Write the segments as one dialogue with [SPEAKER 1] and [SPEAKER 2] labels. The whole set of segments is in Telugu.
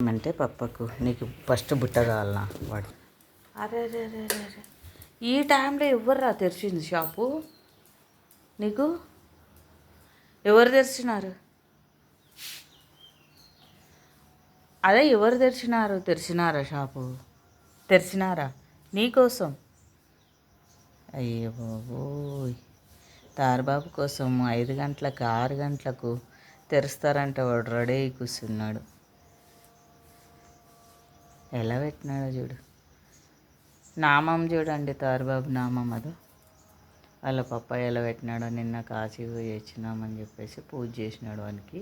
[SPEAKER 1] అంటే పప్పకు నీకు ఫస్ట్ బుట్ట కావాలనా వాడు. అరే అరే అరే అరే అరే, ఈ టైంలో ఎవర్రా తెరిచింది షాపు? నీకు ఎవరు తెరిచినారు? అదే ఎవరు తెరిచినారా షాపు? తెరిచినారా నీకోసం? అయ్యో బాబోయ్, తారబాబు కోసం 5 గంటలకు 6 గంటలకు తెరుస్తారంటే వాడు రెడీ అయి కూర్చున్నాడు. ఎలా పెట్టినాడో చూడు, నామం చూడండి, తారబాబు నామం అదో. వాళ్ళ పప్పాయి ఎలా పెట్టినాడో, నిన్న కాశీ పోయి వచ్చినామని చెప్పేసి పూజ చేసినాడు వానికి.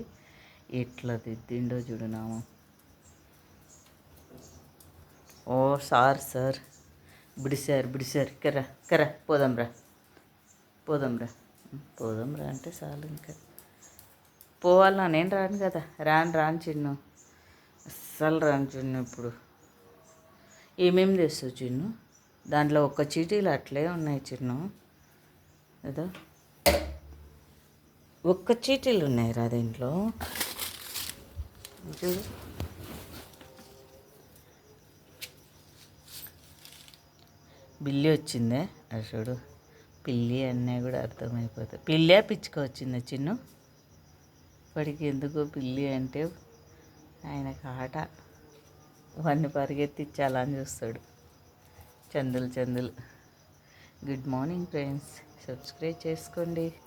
[SPEAKER 1] ఎట్లా దిద్దిండో చూడు నామం. ఓ సార్ బిడిసారు కర్రా పోదాంరా అంటే చాలు. ఇంకా పోవాలా? నేను రాను కదా, రాను చిన్ను, అస్సలు రాను చిన్ను. ఇప్పుడు ఏమేమి తెస్తావు చిన్ను? దాంట్లో ఒక్క చీటీలు అట్లే ఉన్నాయి చిన్ను, ఏదో ఒక్క చీటీలు ఉన్నాయి రా దీంట్లో చూడు. బిల్లి వచ్చిందే అది చూడు. పిల్లి అన్నీ కూడా అర్థమైపోతాయి. పిల్లే పిచ్చుకొచ్చిందా చిన్ను? వాడికి ఎందుకో పిల్లి అంటే ఆయనకు ఆట. వాడిని పరిగెత్తించాలని చూస్తాడు. చందులు. గుడ్ మార్నింగ్ ఫ్రెండ్స్, సబ్స్క్రైబ్ చేసుకోండి.